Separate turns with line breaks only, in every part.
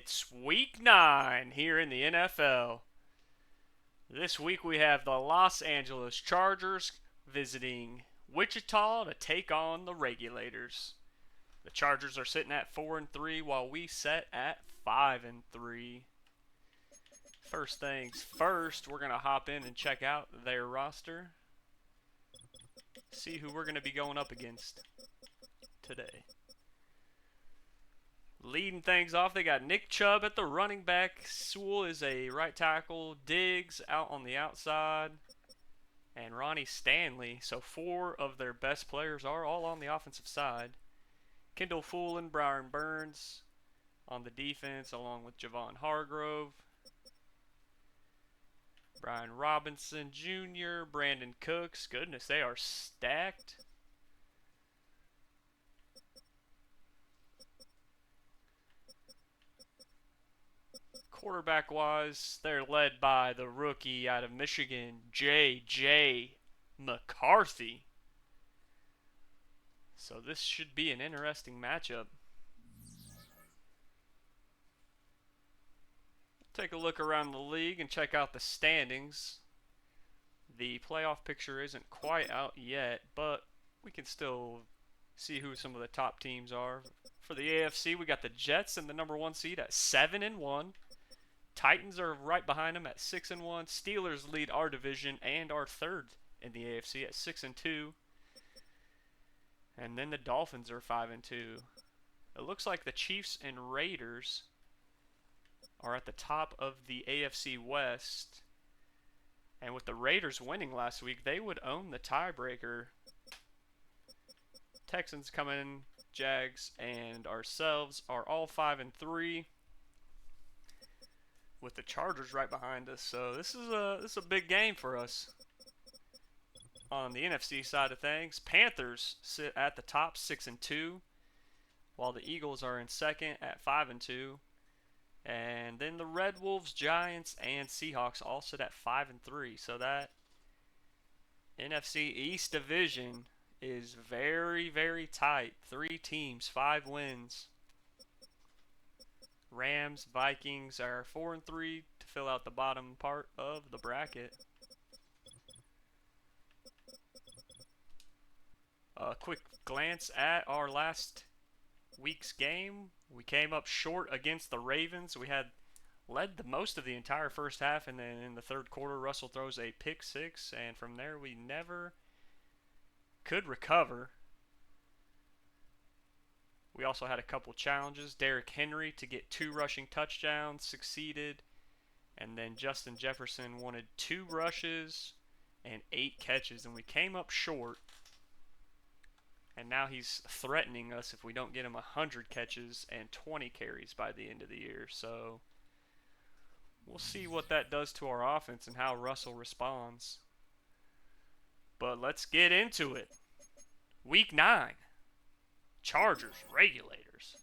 It's week 9 here in the NFL. This week we have the Los Angeles Chargers visiting Wichita to take on the Regulators. The Chargers are sitting at 4-3 while we set at 5-3. First things first, we're going to hop in and check out their roster. See who we're going to be going up against today. Leading things off, they got Nick Chubb at the running back. Sewell is a right tackle. Diggs out on the outside. And Ronnie Stanley. So 4 of their best players are all on the offensive side. Kendall Full and Brian Burns on the defense, along with Javon Hargrove. Brian Robinson Jr., Brandon Cooks. Goodness, they are stacked. Quarterback-wise, they're led by the rookie out of Michigan, J.J. McCarthy. So this should be an interesting matchup. Take a look around the league and check out the standings. The playoff picture isn't quite out yet, but we can still see who some of the top teams are. For the AFC, we got the Jets in the number 1 seed at 7-1. Titans are right behind them at 6-1. Steelers lead our division and are third in the AFC at 6-2. And then the Dolphins are 5-2. It looks like the Chiefs and Raiders are at the top of the AFC West. And with the Raiders winning last week, they would own the tiebreaker. Texans come in, Jags and ourselves are all 5-3. With the Chargers right behind us. So this is a big game for us. On the NFC side of things, Panthers sit at the top 6-2, while the Eagles are in second at 5-2. And then the RedWolves, Giants, and Seahawks all sit at 5-3. So that NFC East division is very, very tight. 3 teams, 5 wins. Rams, Vikings are 4-3 to fill out the bottom part of the bracket. A quick glance at our last week's game. We came up short against the Ravens. We had led the most of the entire first half, and then in the third quarter, Russell throws a pick 6, and from there we never could recover. We also had a couple challenges. Derrick Henry to get 2 rushing touchdowns, succeeded. And then Justin Jefferson wanted 2 rushes and 8 catches, and we came up short. And now he's threatening us if we don't get him 100 catches and 20 carries by the end of the year. So we'll see what that does to our offense and how Russell responds. But let's get into it. Week 9. Chargers, Regulators.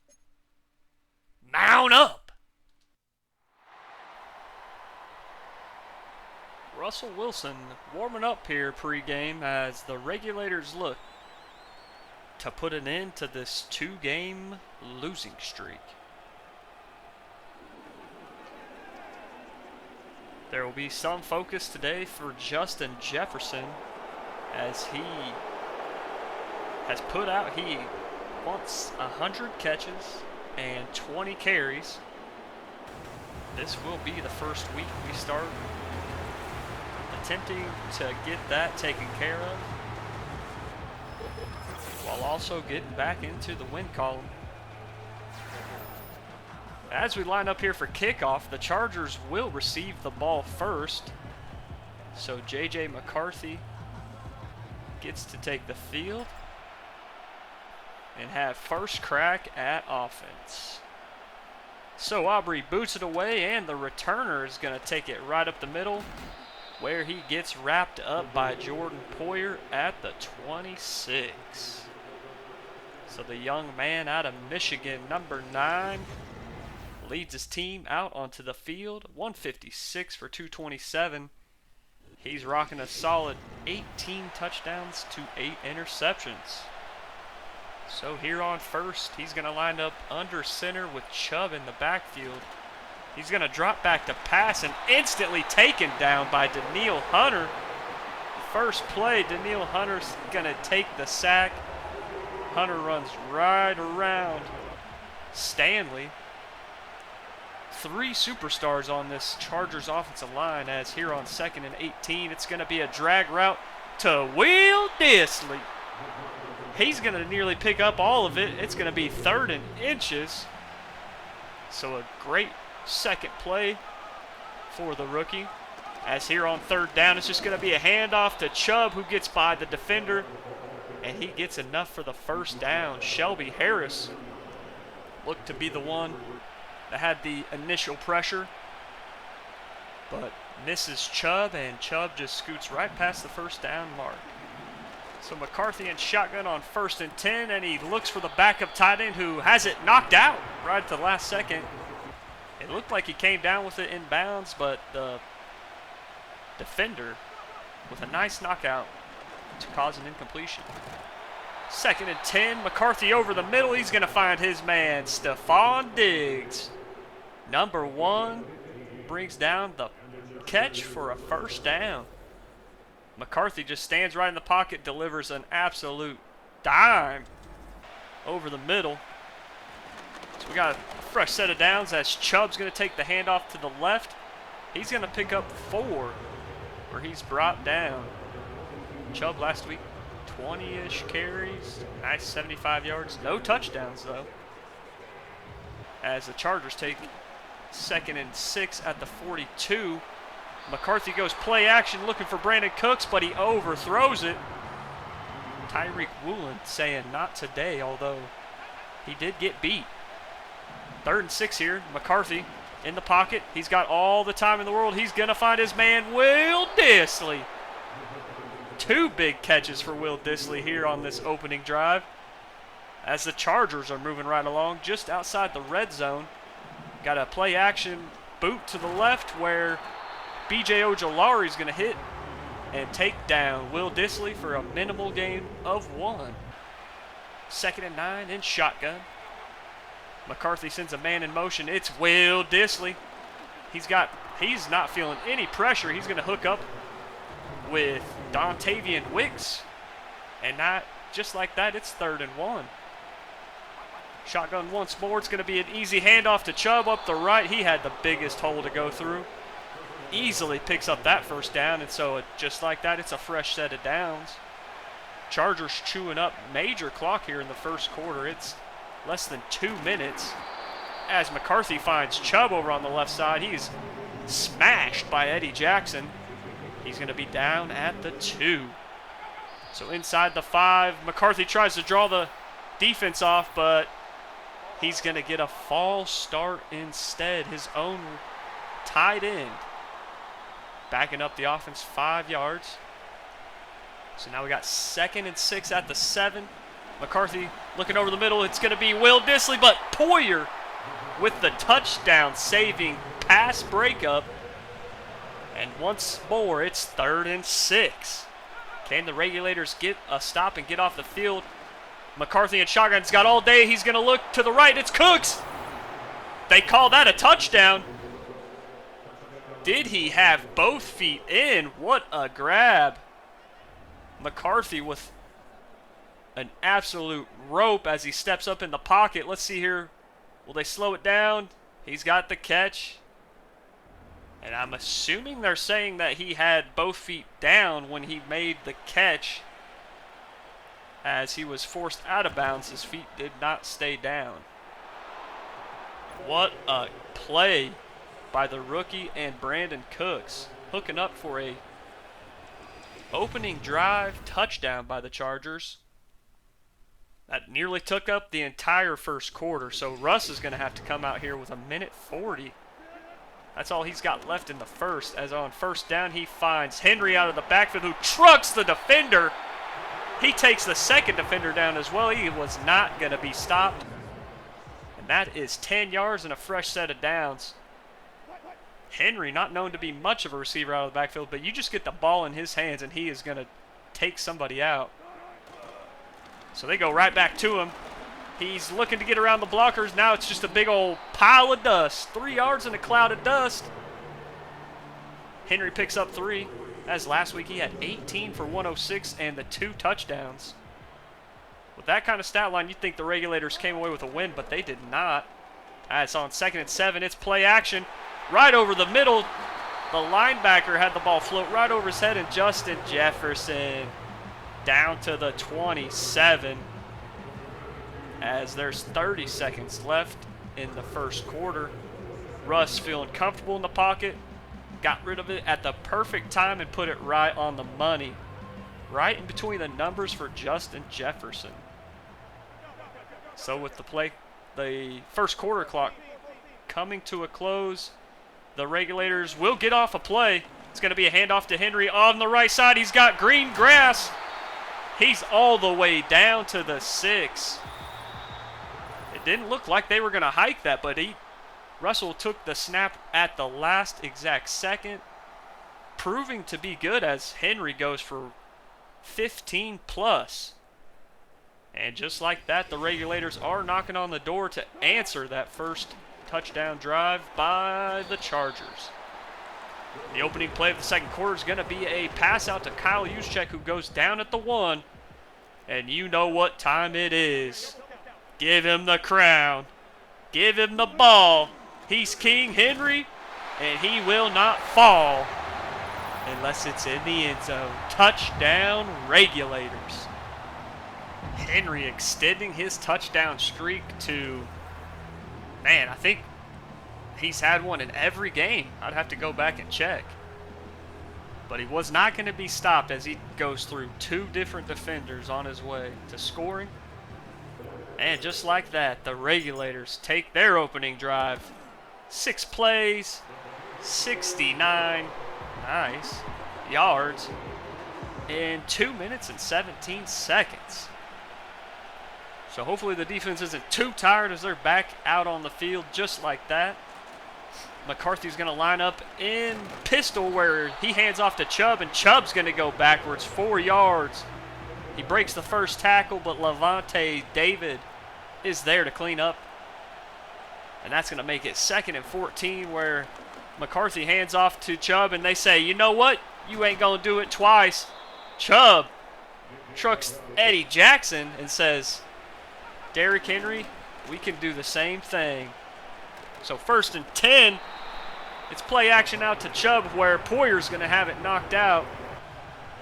Mount up! Russell Wilson warming up here pregame as the Regulators look to put an end to this 2-game losing streak. There will be some focus today for Justin Jefferson as he has put out he wants 100 catches and 20 carries. This will be the first week we start attempting to get that taken care of, while also getting back into the win column. As we line up here for kickoff, the Chargers will receive the ball first. So J.J. McCarthy gets to take the field and have first crack at offense. So Aubrey boots it away, and the returner is going to take it right up the middle, where he gets wrapped up by Jordan Poyer at the 26. So the young man out of Michigan, number 9, leads his team out onto the field. 156 for 227. He's rocking a solid 18 touchdowns to 8 interceptions. So here on first, he's going to line up under center with Chubb in the backfield. He's going to drop back to pass and instantly taken down by Danielle Hunter. First play, Danielle Hunter's going to take the sack. Hunter runs right around Stanley. 3 superstars on this Chargers offensive line, as here on 2nd and 18, it's going to be a drag route to Will Dissly. He's going to nearly pick up all of it. It's going to be 3rd and inches. So a great second play for the rookie. As here on 3rd down, it's just going to be a handoff to Chubb, who gets by the defender, and he gets enough for the first down. Shelby Harris looked to be the one that had the initial pressure, but misses Chubb, and Chubb just scoots right past the first down mark. So McCarthy in shotgun on 1st and 10, and he looks for the backup tight end, who has it knocked out right at the last second. It looked like he came down with it in bounds, but the defender with a nice knockout to cause an incompletion. 2nd and 10, McCarthy over the middle. He's going to find his man, Stephon Diggs. Number 1 brings down the catch for a first down. McCarthy just stands right in the pocket, delivers an absolute dime over the middle. So we got a fresh set of downs as Chubb's going to take the handoff to the left. He's going to pick up 4, where he's brought down. Chubb last week, 20-ish carries, nice 75 yards. No touchdowns, though. As the Chargers take 2nd and 6 at the 42. McCarthy goes play action looking for Brandon Cooks, but he overthrows it. Tyreek Woolen saying not today, although he did get beat. 3rd and 6 here. McCarthy in the pocket. He's got all the time in the world. He's going to find his man, Will Dissly. 2 big catches for Will Dissly here on this opening drive, as the Chargers are moving right along just outside the red zone. Got a play action boot to the left where B.J. Ojolari is going to hit and take down Will Dissly for a minimal gain of 1. 2nd and 9 in shotgun. McCarthy sends a man in motion. It's Will Dissly. He's not feeling any pressure. He's going to hook up with Dontavian Wicks. And not just like that, it's 3rd and 1. Shotgun once more. It's going to be an easy handoff to Chubb up the right. He had the biggest hole to go through. Easily picks up that first down, and so just like that, it's a fresh set of downs. Chargers chewing up major clock here in the first quarter. It's less than 2 minutes as McCarthy finds Chubb over on the left side. He's smashed by Eddie Jackson. He's going to be down at the 2. So inside the 5, McCarthy tries to draw the defense off, but he's going to get a false start instead. His own tight end backing up the offense 5 yards. So now we got 2nd and 6 at the 7. McCarthy looking over the middle. It's going to be Will Dissly, but Poyer with the touchdown saving pass breakup. And once more, it's 3rd and 6. Can the Regulators get a stop and get off the field? McCarthy in shotgun's got all day. He's going to look to the right. It's Cooks. They call that a touchdown. Did he have both feet in? What a grab. McCarthy with an absolute rope as he steps up in the pocket. Let's see here. Will they slow it down? He's got the catch. And I'm assuming they're saying that he had both feet down when he made the catch. As he was forced out of bounds, his feet did not stay down. What a play by the rookie and Brandon Cooks, hooking up for a opening drive touchdown by the Chargers. That nearly took up the entire first quarter, so Russ is going to have to come out here with 1:40. That's all he's got left in the first, as on first down he finds Henry out of the backfield, who trucks the defender. He takes the second defender down as well. He was not going to be stopped. And that is 10 yards and a fresh set of downs. Henry, not known to be much of a receiver out of the backfield, but you just get the ball in his hands and he is going to take somebody out. So they go right back to him. He's looking to get around the blockers. Now it's just a big old pile of dust. 3 yards in a cloud of dust. Henry picks up 3. As last week, he had 18 for 106 and the 2 touchdowns. With that kind of stat line, you'd think the Regulators came away with a win, but they did not. It's on 2nd and 7. It's play action. Right over the middle. The linebacker had the ball float right over his head, and Justin Jefferson down to the 27. As there's 30 seconds left in the first quarter. Russ feeling comfortable in the pocket. Got rid of it at the perfect time and put it right on the money. Right in between the numbers for Justin Jefferson. So with the first quarter clock coming to a close, the Regulators will get off a play. It's going to be a handoff to Henry on the right side. He's got green grass. He's all the way down to the 6. It didn't look like they were going to hike that, but Russell took the snap at the last exact second, proving to be good as Henry goes for 15 plus. And just like that, the Regulators are knocking on the door to answer that first touchdown drive by the Chargers. The opening play of the second quarter is going to be a pass out to Kyle Juszczyk, who goes down at the 1. And you know what time it is. Give him the crown. Give him the ball. He's King Henry, and he will not fall unless it's in the end zone. Touchdown, Regulators. Henry extending his touchdown streak to, man, I think he's had one in every game. I'd have to go back and check. But he was not going to be stopped as he goes through 2 different defenders on his way to scoring. And just like that, the Regulators take their opening drive. 6 plays, 69 nice yards in 2 minutes and 17 seconds. So hopefully the defense isn't too tired as they're back out on the field just like that. McCarthy's going to line up in pistol where he hands off to Chubb, and Chubb's going to go backwards 4 yards. He breaks the first tackle, but Levante David is there to clean up. And that's going to make it 2nd and 14 where McCarthy hands off to Chubb, and they say, you know what? You ain't going to do it twice. Chubb trucks Eddie Jackson and says, Derrick Henry, we can do the same thing. So 1st and 10, it's play action out to Chubb where Poyer's going to have it knocked out.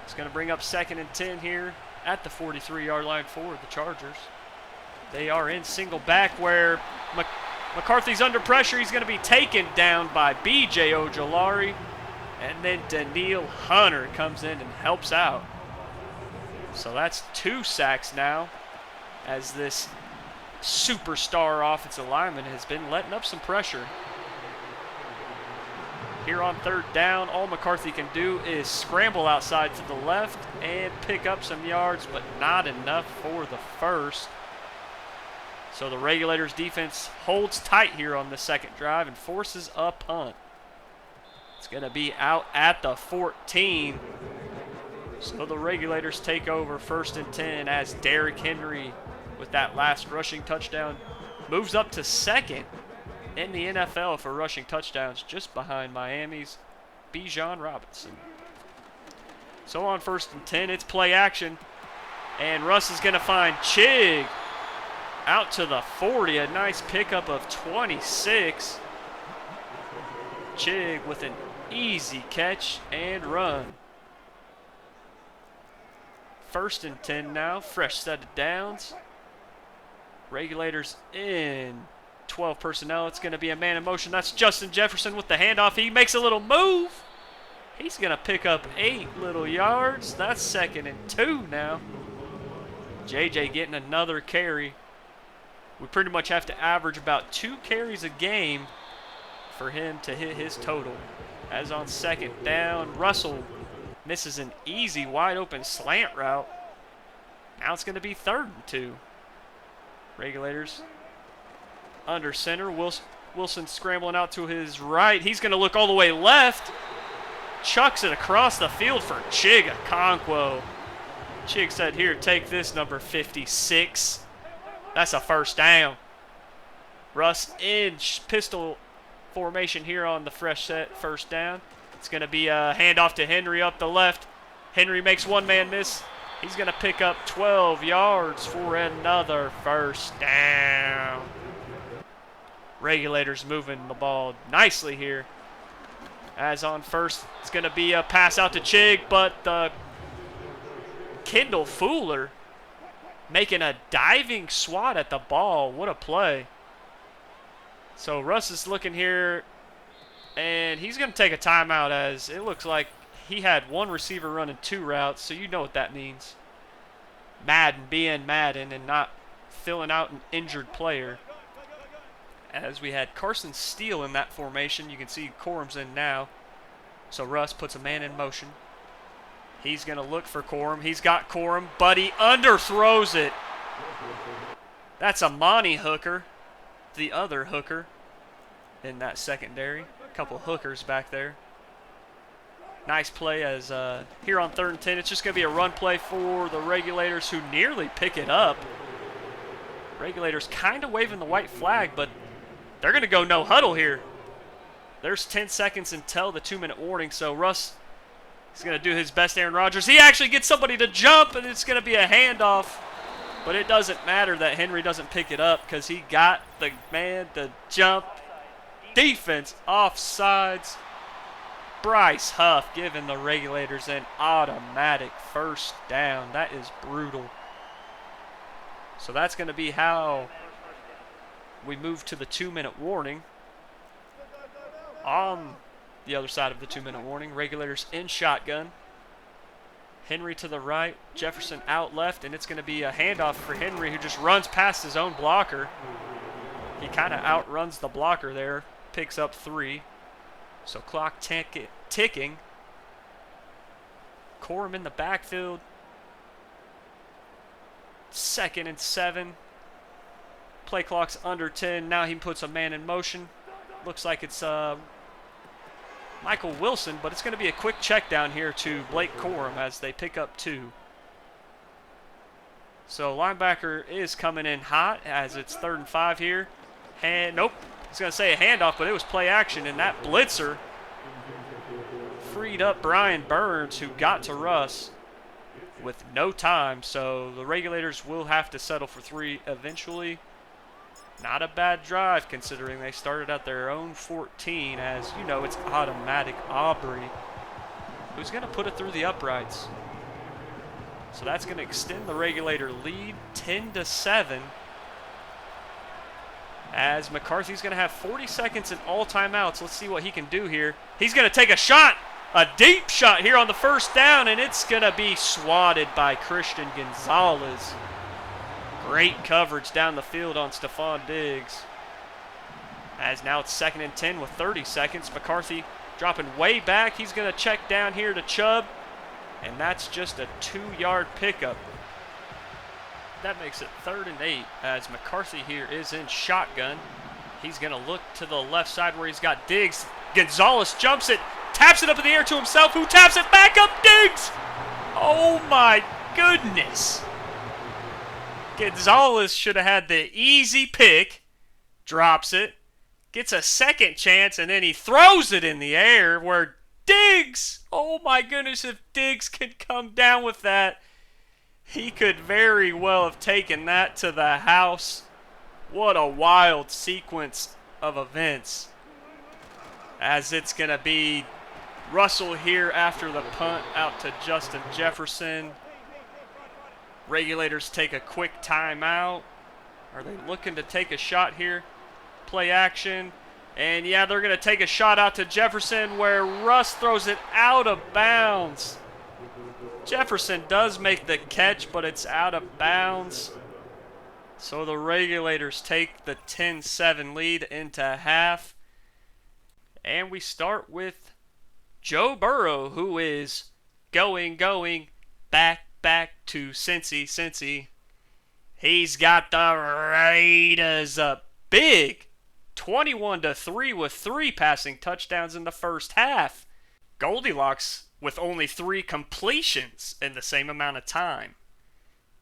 It's going to bring up 2nd and 10 here at the 43-yard line for the Chargers. They are in single back where McCarthy's under pressure. He's going to be taken down by B.J. Ojolari. And then Daniil Hunter comes in and helps out. So that's 2 sacks now as this superstar offensive lineman has been letting up some pressure. Here on 3rd down, all McCarthy can do is scramble outside to the left and pick up some yards, but not enough for the first. So the Regulators defense holds tight here on the second drive and forces a punt. It's going to be out at the 14. So the Regulators take over 1st and 10 as Derrick Henry, with that last rushing touchdown, moves up to 2nd in the NFL for rushing touchdowns, just behind Miami's Bijan Robinson. So on 1st and 10, it's play action, and Russ is going to find Chig out to the 40, a nice pickup of 26. Chig with an easy catch and run. 1st and 10 now, fresh set of downs. Regulators in 12 personnel. It's going to be a man in motion. That's Justin Jefferson with the handoff. He makes a little move. He's going to pick up 8 little yards. That's 2nd and 2 now. JJ getting another carry. We pretty much have to average about 2 carries a game for him to hit his total. As on 2nd down, Russell misses an easy wide open slant route. Now it's going to be 3rd and 2. Regulators under center. Wilson scrambling out to his right. He's going to look all the way left. Chucks it across the field for Chigakonkwo. Chig said, here, take this, number 56. That's a first down. Russ in pistol formation here on the fresh set, first down. It's going to be a handoff to Henry up the left. Henry makes one man miss. He's going to pick up 12 yards for another first down. Regulators moving the ball nicely here. As on first, it's going to be a pass out to Chig, but the Kendall Fuller making a diving swat at the ball. What a play. So Russ is looking here, and he's going to take a timeout as it looks like he had one receiver running two routes, so you know what that means. Madden being Madden and not filling out an injured player. As we had Carson Steele in that formation, you can see Corum's in now. So Russ puts a man in motion. He's going to look for Corum. He's got Corum, but he underthrows it. That's a Monty hooker, the other hooker in that secondary. A couple hookers back there. Nice play as here on 3rd and 10. It's just going to be a run play for the Regulators who nearly pick it up. Regulators kind of waving the white flag, but they're going to go no huddle here. There's 10 seconds until the 2-minute warning, so Russ is going to do his best Aaron Rodgers. He actually gets somebody to jump, and it's going to be a handoff. But it doesn't matter that Henry doesn't pick it up because he got the man to jump. Defense offsides. Bryce Huff giving the Regulators an automatic first down. That is brutal. So that's going to be how we move to the 2-minute warning. On the other side of the 2-minute warning, Regulators in shotgun. Henry to the right, Jefferson out left, and it's going to be a handoff for Henry who just runs past his own blocker. He kind of outruns the blocker there, picks up 3. So clock ticking. Corum in the backfield. 2nd and 7. Play clock's under 10. Now he puts a man in motion. Looks like it's Michael Wilson, but it's going to be a quick check down here to Blake Corum as they pick up 2. So linebacker is coming in hot as it's 3rd and 5 here. Nope, I was going to say a handoff, but it was play action, and that blitzer freed up Brian Burns, who got to Russ with no time. So the Regulators will have to settle for 3 eventually. Not a bad drive considering they started at their own 14, as you know it's automatic Aubrey who's going to put it through the uprights. So that's going to extend the Regulator lead 10-7 as McCarthy's going to have 40 seconds in all timeouts. Let's see what he can do here. He's going to take a shot, a deep shot here on the first down, and it's going to be swatted by Christian Gonzalez. Great coverage down the field on Stephon Diggs. As now it's 2nd and 10 with 30 seconds. McCarthy dropping way back. He's going to check down here to Chubb. And that's just a 2-yard pickup. That makes it 3rd and 8 as McCarthy here is in shotgun. He's going to look to the left side where he's got Diggs. Gonzalez jumps it, taps it up in the air to himself. Who taps it back up? Diggs! Oh my goodness. Gonzalez should have had the easy pick, drops it, gets a second chance, and then he throws it in the air where Diggs, oh my goodness, if Diggs could come down with that, he could very well have taken that to the house. What a wild sequence of events. As it's going to be Russell here after the punt out to Justin Jefferson. Regulators take a quick timeout. Are they looking to take a shot here? Play action. And yeah, they're going to take a shot out to Jefferson where Russ throws it out of bounds. Jefferson does make the catch, but it's out of bounds. So the Regulators take the 10-7 lead into half. And we start with Joe Burrow, who is going back to Cincy. He's got the Raiders up big. 21-3 with 3 passing touchdowns in the first half. Goldilocks with only 3 completions in the same amount of time.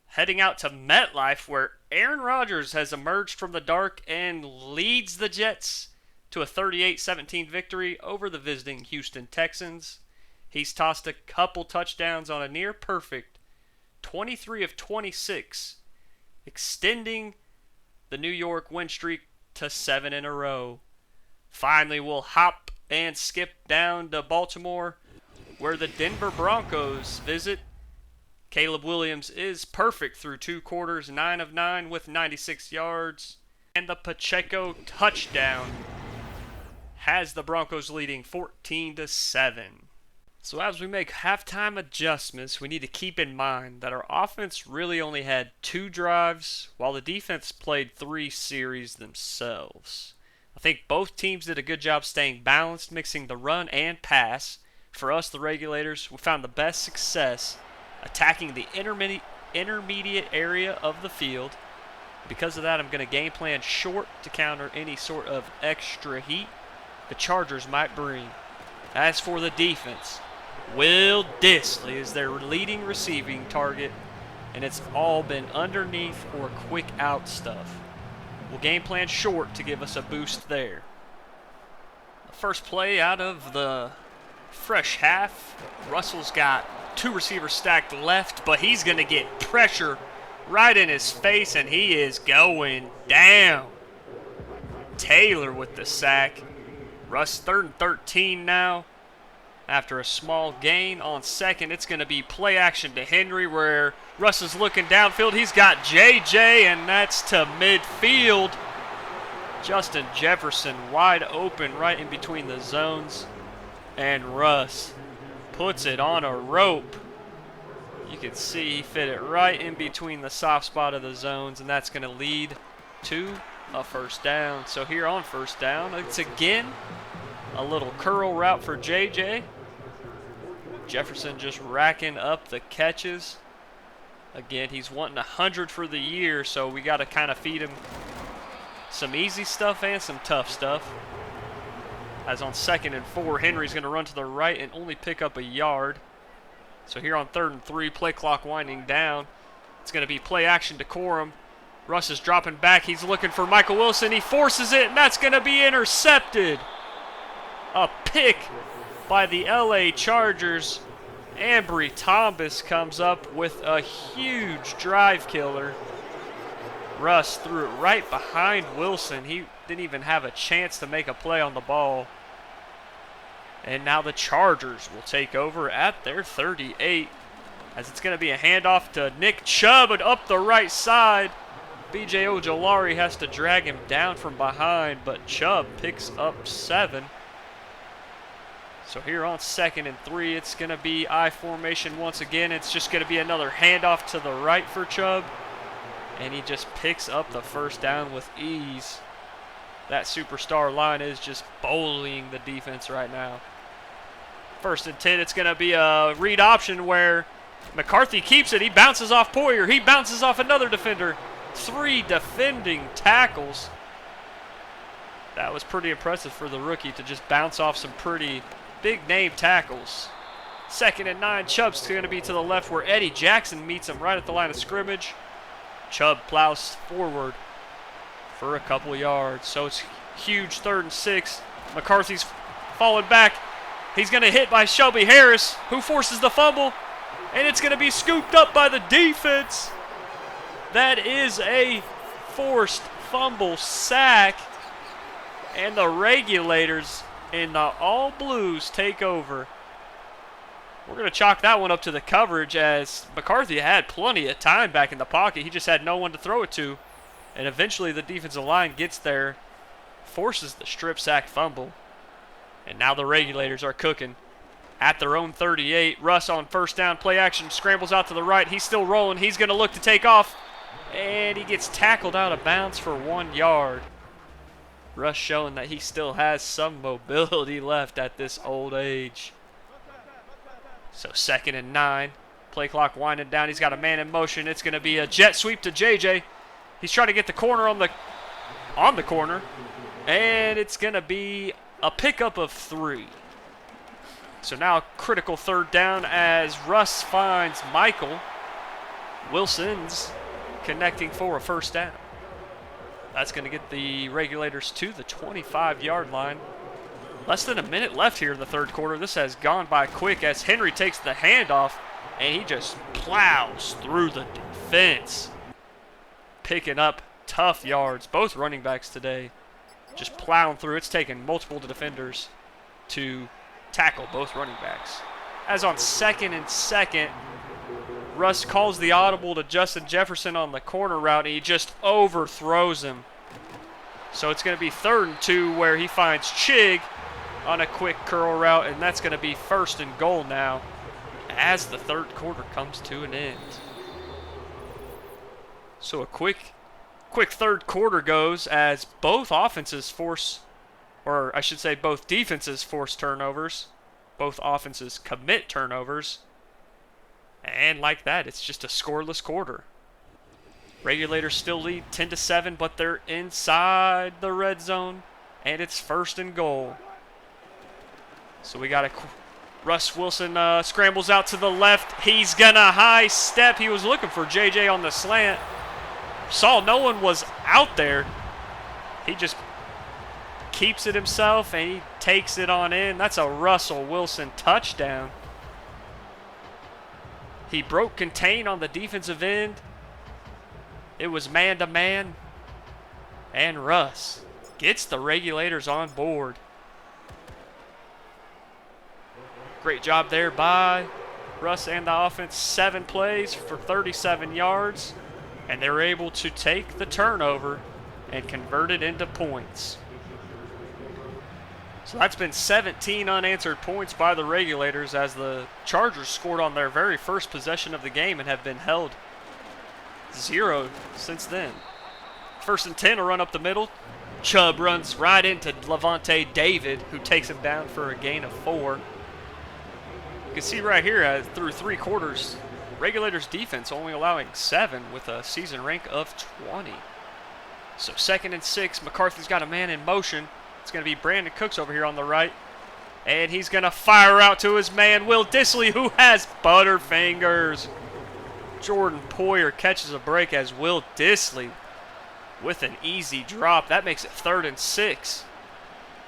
Heading out to MetLife, where Aaron Rodgers has emerged from the dark and leads the Jets to a 38-17 victory over the visiting Houston Texans. He's tossed a couple touchdowns on a near-perfect 23 of 26, extending the New York win streak to 7 in a row. Finally, we'll hop and skip down to Baltimore, where the Denver Broncos visit. Caleb Williams is perfect through 2 quarters, 9 of 9 with 96 yards. And the Pacheco touchdown has the Broncos leading 14-7. So as we make halftime adjustments, we need to keep in mind that our offense really only had 2 drives, while the defense played 3 series themselves. I think both teams did a good job staying balanced, mixing the run and pass. For us, the Regulators, we found the best success attacking the intermediate area of the field. Because of that, I'm going to game plan short to counter any sort of extra heat the Chargers might bring. As for the defense, Will Dissly is their leading receiving target, and it's all been underneath or quick out stuff. We'll game plan short to give us a boost there. The first play out of the fresh half, Russell's got 2 receivers stacked left, but he's going to get pressure right in his face, and he is going down. Taylor with the sack. Russ 3rd and 13 now. After a small gain on second, it's going to be play action to Henry, where Russ is looking downfield. He's got JJ, and that's to midfield. Justin Jefferson wide open right in between the zones. And Russ puts it on a rope. You can see he fit it right in between the soft spot of the zones, and that's going to lead to a first down. So here on first down, it's again a little curl route for JJ. Jefferson just racking up the catches. Again, he's wanting 100 for the year, so we got to kind of feed him some easy stuff and some tough stuff. As on 2nd and 4, Henry's going to run to the right and only pick up a yard. So here on 3rd and 3, play clock winding down. It's going to be play action to Corum. Russ is dropping back. He's looking for Michael Wilson. He forces it, and that's going to be intercepted. A pick by the LA Chargers. Ambry Thomas comes up with a huge drive killer. Russ threw it right behind Wilson. He didn't even have a chance to make a play on the ball. And now the Chargers will take over at their 38, as it's going to be a handoff to Nick Chubb up the right side. B.J. Ojolari has to drag him down from behind, but Chubb picks up 7. So here on 2nd and 3, it's going to be I formation once again. It's just going to be another handoff to the right for Chubb, and he just picks up the first down with ease. That superstar line is just bullying the defense right now. 1st and 10, it's going to be a read option where McCarthy keeps it. He bounces off Poyer. He bounces off another defender. 3 defending tackles. That was pretty impressive for the rookie to just bounce off some pretty big-name tackles. 2nd and 9, Chubb's going to be to the left where Eddie Jackson meets him right at the line of scrimmage. Chubb plows forward for a couple yards. So it's huge 3rd and 6. McCarthy's falling back. He's going to hit by Shelby Harris, who forces the fumble, and it's going to be scooped up by the defense. That is a forced fumble sack, and the Regulators in the all blues take over. We're going to chalk that one up to the coverage, as McCarthy had plenty of time back in the pocket. He just had no one to throw it to, and eventually the defensive line gets there, forces the strip sack fumble. And now the Regulators are cooking at their own 38. Russ on first down, play action, scrambles out to the right. He's still rolling. He's going to look to take off, and he gets tackled out of bounds for 1 yard. Russ showing that he still has some mobility left at this old age. So 2nd and 9. Play clock winding down. He's got a man in motion. It's going to be a jet sweep to JJ. He's trying to get the corner on the corner, and it's going to be a pickup of 3. So now critical third down as Russ finds Michael. Wilson's connecting for a first down. That's going to get the Regulators to the 25-yard line. Less than a minute left here in the third quarter. This has gone by quick as Henry takes the handoff, and he just plows through the defense. Picking up tough yards. Both running backs today just plowing through. It's taken multiple defenders to tackle both running backs. As on 2nd and 2, Russ calls the audible to Justin Jefferson on the corner route, and he just overthrows him. So it's going to be 3rd and 2 where he finds Chig on a quick curl route, and that's going to be 1st and goal now as the third quarter comes to an end. So a quick third quarter goes as both offenses force, or I should say both defenses force turnovers. Both offenses commit turnovers. And like that, it's just a scoreless quarter. Regulators still lead 10-7, but they're inside the red zone, and it's 1st and goal. So we got Russ Wilson scrambles out to the left. He's gonna high step. He was looking for JJ on the slant. Saw no one was out there. He just keeps it himself, and he takes it on in. That's a Russell Wilson touchdown. He broke contain on the defensive end. It was man-to-man. And Russ gets the Regulators on board. Great job there by Russ and the offense. 7 plays for 37 yards. And they were able to take the turnover and convert it into points. So that's been 17 unanswered points by the Regulators as the Chargers scored on their very first possession of the game and have been held 0 since then. 1st and 10, a run up the middle. Chubb runs right into Levante David, who takes him down for a gain of 4. You can see right here through 3 quarters, Regulators defense only allowing 7 with a season rank of 20. So 2nd and 6, McCarthy's got a man in motion. It's going to be Brandon Cooks over here on the right. And he's going to fire out to his man, Will Dissly, who has butterfingers. Jordan Poyer catches a break as Will Dissly with an easy drop. That makes it 3rd and 6.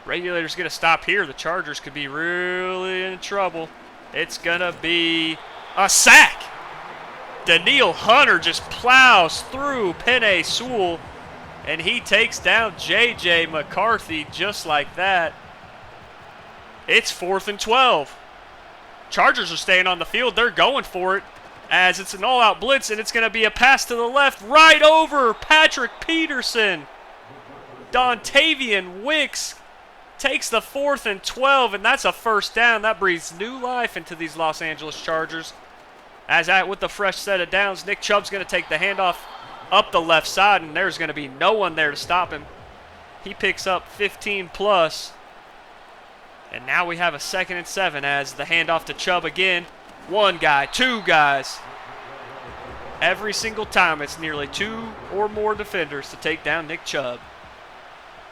Regulators going to stop here. The Chargers could be really in trouble. It's going to be a sack. Daniil Hunter just plows through Penei Sewell, and he takes down J.J. McCarthy just like that. It's 4th and 12. Chargers are staying on the field. They're going for it as it's an all-out blitz, and it's going to be a pass to the left right over Patrick Peterson. Dontavian Wicks takes the 4th and 12, and that's a first down. That breathes new life into these Los Angeles Chargers. As with the fresh set of downs, Nick Chubb's going to take the handoff up the left side, and there's going to be no one there to stop him. He picks up 15 plus. And now we have a 2nd and 7 as the handoff to Chubb again. 1 guy, 2 guys. Every single time it's nearly 2 or more defenders to take down Nick Chubb.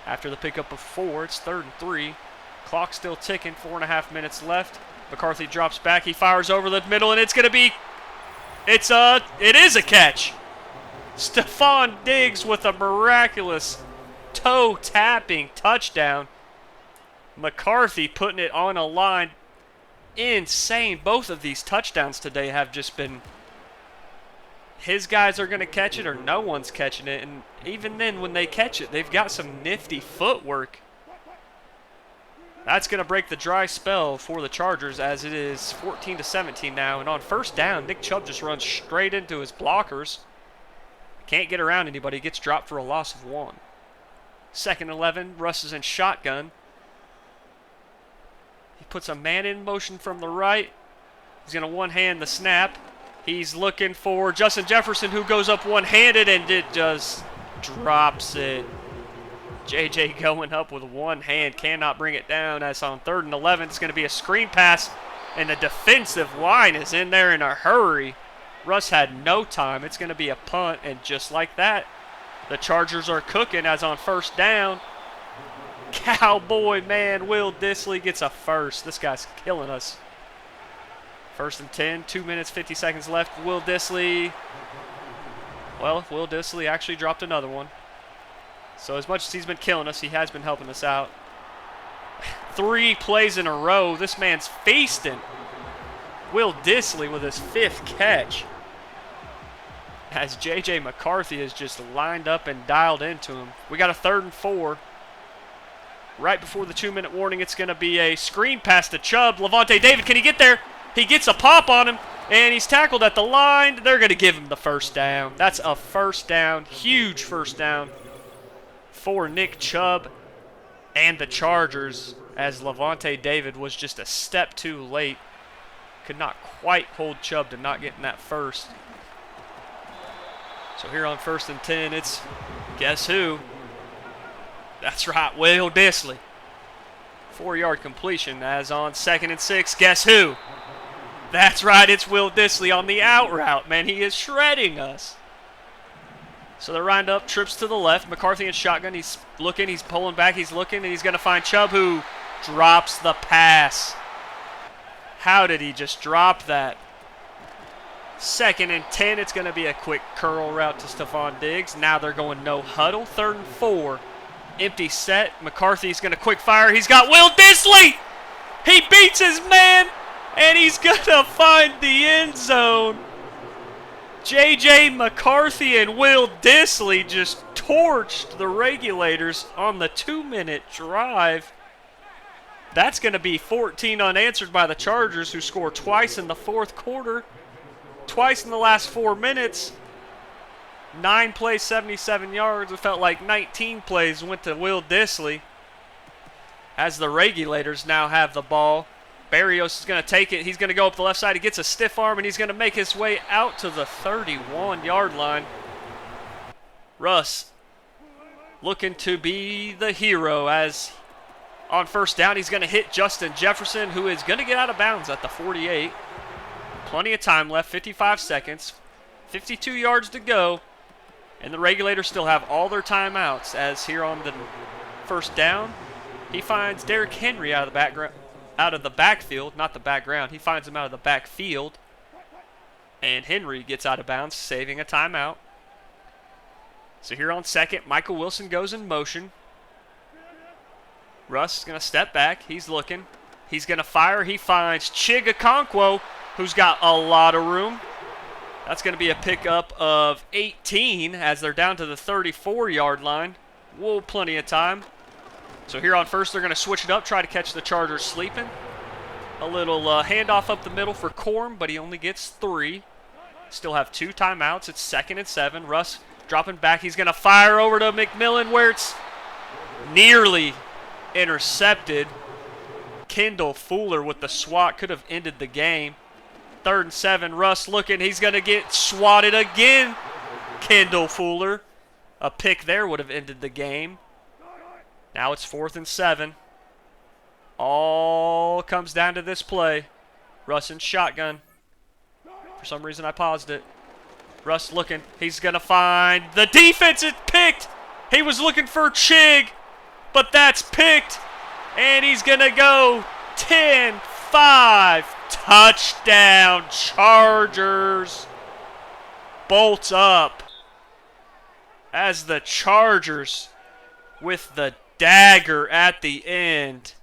After the pickup of 4, it's 3rd and 3. Clock still ticking, 4.5 minutes left. McCarthy drops back, he fires over the middle, and it's going to be, it is a catch. Stephon Diggs with a miraculous toe-tapping touchdown. McCarthy putting it on a line. Insane. Both of these touchdowns today have just been, his guys are going to catch it or no one's catching it. And even then, when they catch it, they've got some nifty footwork. That's going to break the dry spell for the Chargers as it is 14-17 now. And on first down, Nick Chubb just runs straight into his blockers. Can't get around anybody. Gets dropped for a loss of 1. 2nd and 11. Russ is in shotgun. He puts a man in motion from the right. He's going to one-hand the snap. He's looking for Justin Jefferson, who goes up one-handed, and it just drops it. JJ going up with one hand, cannot bring it down. As on 3rd and 11, it's going to be a screen pass, and the defensive line is in there in a hurry. Russ had no time. It's going to be a punt, and just like that, the Chargers are cooking as on first down. Cowboy, man. Will Dissly gets a first. This guy's killing us. 1st and 10, 2 minutes, 50 seconds left. Will Dissly. Well, Will Dissly actually dropped another one. So as much as he's been killing us, he has been helping us out. 3 plays in a row. This man's feasting. Will Dissly with his 5th catch. As J.J. McCarthy is just lined up and dialed into him. We got a 3rd and 4. Right before the 2-minute warning, it's going to be a screen pass to Chubb. Levante David, can he get there? He gets a pop on him, and he's tackled at the line. They're going to give him the first down. That's a first down, huge first down for Nick Chubb and the Chargers, as Levante David was just a step too late. Could not quite hold Chubb to not getting that first. So here on 1st and 10, it's guess who? That's right, Will Dissly. 4-yard completion. As on 2nd and 6, guess who? That's right, it's Will Dissly on the out route. Man, he is shredding us. So they're lined up, trips to the left. McCarthy in shotgun. He's looking, he's pulling back, he's looking, and he's going to find Chubb, who drops the pass. How did he just drop that? 2nd and 10, it's going to be a quick curl route to Stephon Diggs. Now they're going no huddle. 3rd and 4. Empty set. McCarthy's going to quick fire. He's got Will Dissly. He beats his man, and he's going to find the end zone. J.J. McCarthy and Will Dissly just torched the Regulators on the 2-minute drive. That's going to be 14 unanswered by the Chargers, who score twice in the 4th quarter, twice in the last 4 minutes. 9 plays, 77 yards. It felt like 19 plays went to Will Dissly. As the Regulators now have the ball. Barrios is going to take it. He's going to go up the left side. He gets a stiff arm, and he's going to make his way out to the 31-yard line. Russ looking to be the hero, as on 1st down he's going to hit Justin Jefferson, who is going to get out of bounds at the 48. Plenty of time left, 55 seconds, 52 yards to go. And the Regulators still have all their timeouts, as here on the 1st down, he finds Derrick Henry out of the backfield, not the background. He finds him out of the backfield. And Henry gets out of bounds, saving a timeout. So here on 2nd, Michael Wilson goes in motion. Russ is going to step back. He's looking. He's going to fire. He finds Chigakonkwo, who's got a lot of room. That's going to be a pickup of 18 as they're down to the 34-yard line. Whoa, plenty of time. So here on 1st, they're going to switch it up, try to catch the Chargers sleeping. A little handoff up the middle for Corum, but he only gets 3. Still have 2 timeouts. It's 2nd and 7. Russ dropping back. He's going to fire over to McMillan, where it's nearly intercepted. Kendall Fuller with the swat could have ended the game. 3rd and 7, Russ looking. He's going to get swatted again. Kendall Fuller. A pick there would have ended the game. Now it's 4th and 7. All comes down to this play. Russ in shotgun. For some reason I paused it. Russ looking. He's going to find the defense. It's picked. He was looking for Chig, but that's picked. And he's going to go 10-5. Touchdown, Chargers. Bolts up as the Chargers with the dagger at the end.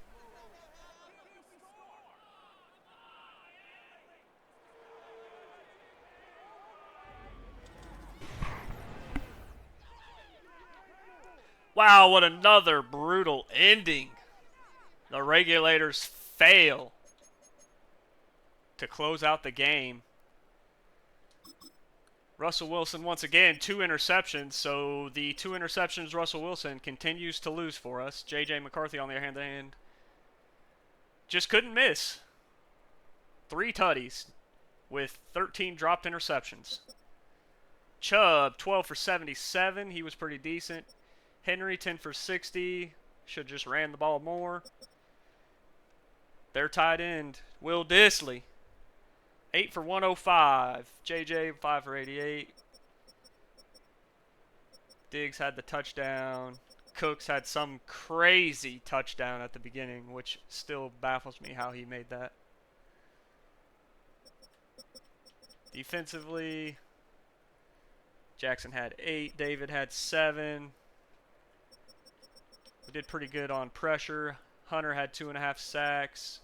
Wow, what another brutal ending. The Regulators fail to close out the game. Russell Wilson once again, 2 interceptions. So the 2 interceptions, Russell Wilson continues to lose for us. J.J. McCarthy, on the other hand, just couldn't miss. 3 tutties with 13 dropped interceptions. Chubb, 12 for 77. He was pretty decent. Henry, 10 for 60. Should just ran the ball more. Their tight end, Will Dissly, 8 for 105. JJ, 5 for 88. Diggs had the touchdown. Cooks had some crazy touchdown at the beginning, which still baffles me how he made that. Defensively, Jackson had 8, David had 7. We did pretty good on pressure. Hunter had 2.5 sacks.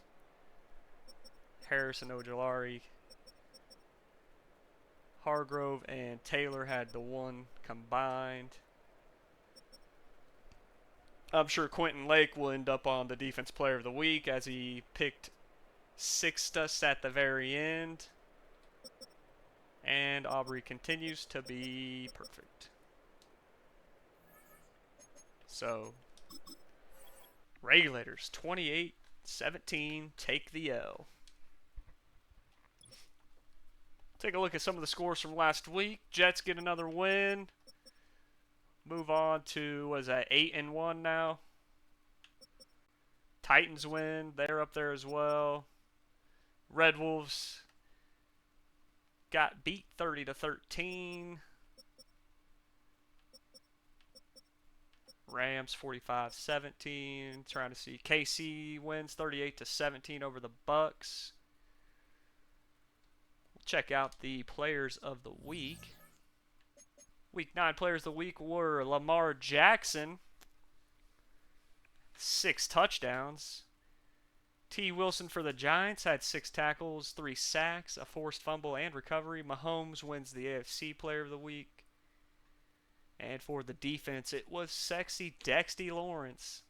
Harrison, Ojolari, Hargrove, and Taylor had the 1 combined. I'm sure Quentin Lake will end up on the Defense Player of the Week as he picked Sixtus at the very end. And Aubrey continues to be perfect. So, Regulators 28-17 take the L. Take a look at some of the scores from last week. Jets get another win. Move on to, what is that, 8-1 now. Titans win. They're up there as well. RedWolves got beat 30-13. Rams 45-17. Trying to see. KC wins 38-17 over the Bucs. We'll check out the players of the week. Week 9 players of the week were Lamar Jackson, 6 touchdowns. T. Wilson for the Giants had 6 tackles, 3 sacks, a forced fumble, and recovery. Mahomes wins the AFC Player of the Week. And for the defense, it was Sexy Dexty Lawrence,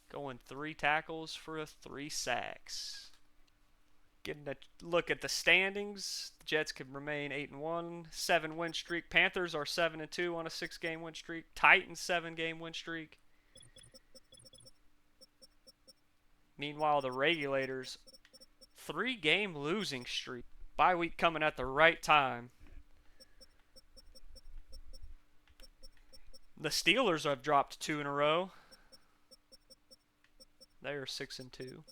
going 3 tackles for 3 sacks. Getting a look at the standings, the Jets could remain 8-1, 7-win streak. Panthers are 7-2 on a 6-game win streak. Titans 7-game win streak. Meanwhile, the Regulators 3-game losing streak. Bye week coming at the right time. The Steelers have dropped 2 in a row. They are 6-2.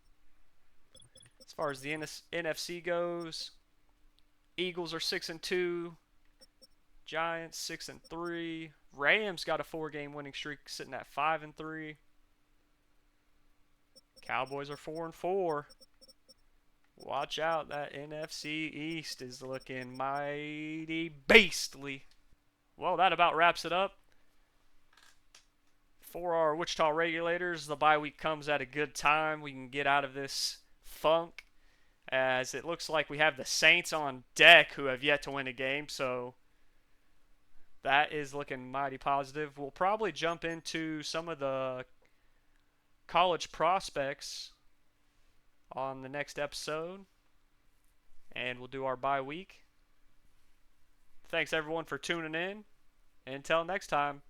As far as the NFC goes, Eagles are 6-2. Giants 6-3. Rams got a 4-game winning streak, sitting at 5-3. Cowboys are 4-4. Watch out, that NFC East is looking mighty beastly. Well, that about wraps it up. For our Wichita Regulators, the bye week comes at a good time. We can get out of this funk, as it looks like we have the Saints on deck who have yet to win a game, so that is looking mighty positive. We'll probably jump into some of the college prospects on the next episode, and we'll do our bye week. Thanks everyone for tuning in. Until next time.